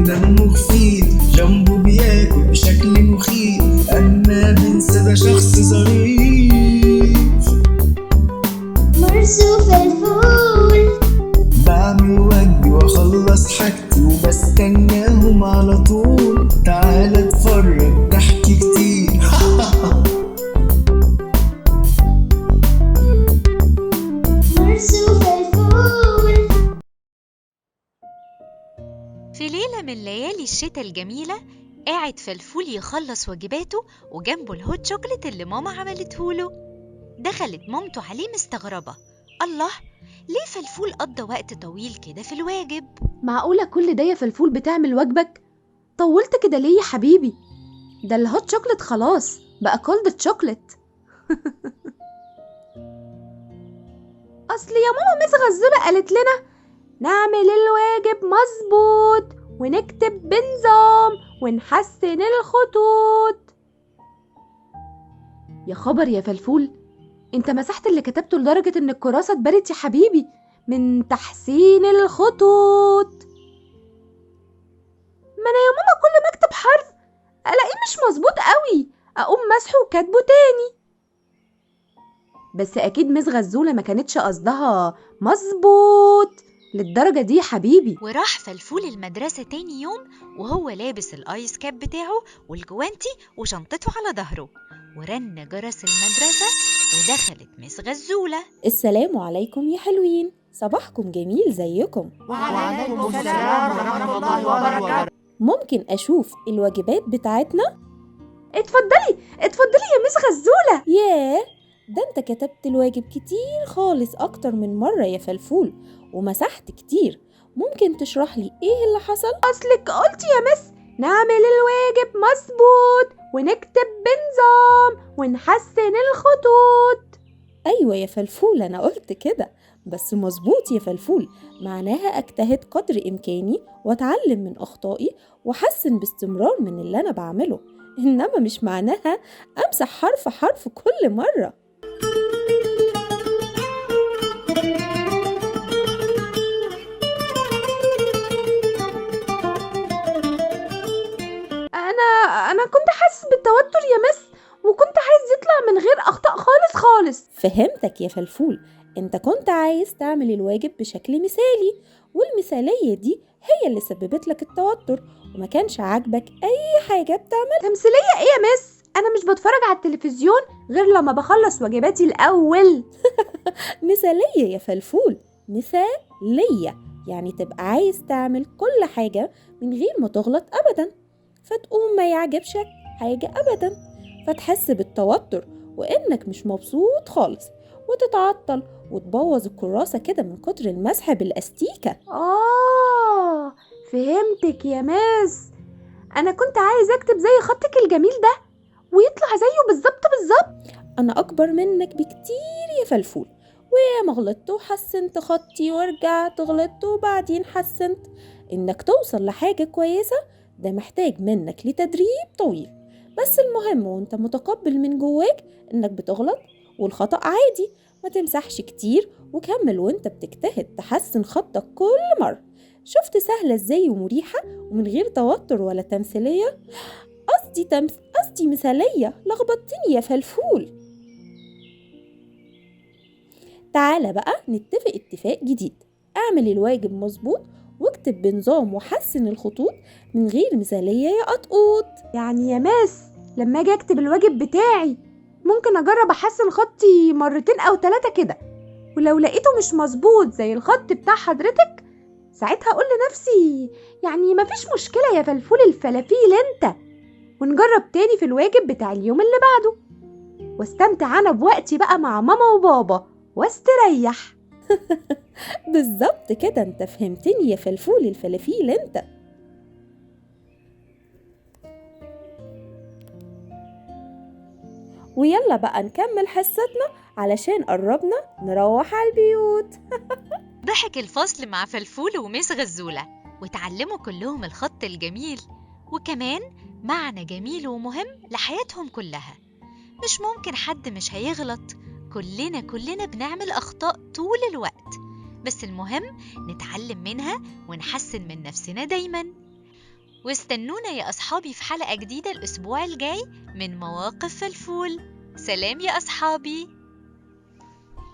دمه خفيف، جنبه بياكل بشكل مخيف، أما بنسى ده شخص ظريف. مرسو فلفول، بعمل واجبي واخلص حاجتي وبستناهم على طول، تعالى اتفرج ضحك كتير. مرسو فلفول. في ليلة من ليالي الشتاء الجميلة قاعد فلفول يخلص واجباته وجنبه الهوت شوكليت اللي ماما عملتهوله. دخلت مامته عليه مستغربة، الله، ليه فلفول قضى وقت طويل كده في الواجب؟ معقولة كل ده يا فلفول بتعمل واجبك؟ طولت كده ليه يا حبيبي؟ ده الهوت شوكليت خلاص بقى كولد شوكليت. اصل يا ماما مس غزولة قالت لنا نعمل الواجب مظبوط ونكتب بنظام ونحسن الخطوط. يا خبر يا فلفول، انت مسحت اللي كتبته لدرجة ان الكراسة اتبرت يا حبيبي من تحسين الخطوط. ما انا يا ماما كل ما اكتب حرف الاقيه مش مظبوط قوي اقوم مسحه وكاتبه تاني. بس اكيد مس غزولة ما كانتش قصدها مظبوط للدرجة دي يا حبيبي. وراح فلفول المدرسة تاني يوم وهو لابس الايس كاب بتاعه والجوانتي وشنطته على ظهره، ورن جرس المدرسة ودخلت مس غزولة. السلام عليكم يا حلوين، صباحكم جميل زيكم. وعليكم السلام ورحمة الله وبركاته. ممكن أشوف الواجبات بتاعتنا؟ اتفضلي يا مس غزولة. ياه، ده انت كتبت الواجب كتير خالص أكتر من مرة يا فلفول ومسحت كتير. ممكن تشرح لي ايه اللي حصل؟ اصلك قلت يا مس نعمل الواجب مظبوط ونكتب بنظام ونحسن الخطوط. أيوة يا فلفول، أنا قلت كده، بس مظبوط يا فلفول معناها أجتهد قدر إمكاني وأتعلم من أخطائي وأحسن باستمرار من اللي أنا بعمله، إنما مش معناها أمسح حرف حرف كل مرة. انا كنت حاسس بالتوتر يا مس وكنت عايز يطلع من غير اخطاء خالص. فهمتك يا فلفول، انت كنت عايز تعمل الواجب بشكل مثالي، والمثالية دي هي اللي سببت لك التوتر وما كانش عاجبك اي حاجة بتعمل. تمثيلية ايه يا مس؟ انا مش بتفرج على التلفزيون غير لما بخلص واجباتي الاول. مثالية يا فلفول، مثالية يعني تبقى عايز تعمل كل حاجة من غير ما تغلط ابدا، فتقوم ما يعجبشك حاجة ابدا، فتحس بالتوتر وانك مش مبسوط خالص وتتعطل وتبوظ الكراسة كده من كتر المسح بالاستيكة. فهمتك يا مس. انا كنت عايز اكتب زي خطك الجميل ده ويطلع زيه بالظبط. انا اكبر منك بكتير يا فلفول، وياما غلطت وحسنت خطي ورجعت غلطت وبعدين حسنت. انك توصل لحاجة كويسة ده محتاج منك لتدريب طويل، بس المهم وانت متقبل من جواك انك بتغلط والخطأ عادي، ما تمسحش كتير وكمل وانت بتجتهد تحسن خطك كل مرة. شفت سهلة ازاي ومريحة ومن غير توتر ولا تمثيلية؟ قصدي مثالية، لخبطتني يا فلفول. تعالى بقى نتفق اتفاق جديد، اعمل الواجب مظبوط واكتب بنظام وحسن الخطوط من غير مثالية يا قطقوط. يعني يا مس لما اجي اكتب الواجب بتاعي ممكن اجرب احسن خطي مرتين او 3 كده، ولو لقيته مش مظبوط زي الخط بتاع حضرتك ساعتها اقول لنفسي يعني مفيش مشكلة يا فلفول الفلافيل انت، ونجرب تاني في الواجب بتاع اليوم اللي بعده واستمتع انا بوقتي بقى مع ماما وبابا واستريح. بالظبط كده، انت فهمتني يا فلفول الفلافيل انت. ويلا بقى نكمل حصتنا علشان قربنا نروح على البيوت. ضحك الفصل مع فلفول ومس غزولة وتعلموا كلهم الخط الجميل وكمان معنى جميل ومهم لحياتهم كلها. مش ممكن حد مش هيغلط، كلنا بنعمل أخطاء طول الوقت، بس المهم نتعلم منها ونحسن من نفسنا دايما. واستنونا يا أصحابي في حلقة جديدة الأسبوع الجاي من مواقف فلفول. سلام يا أصحابي.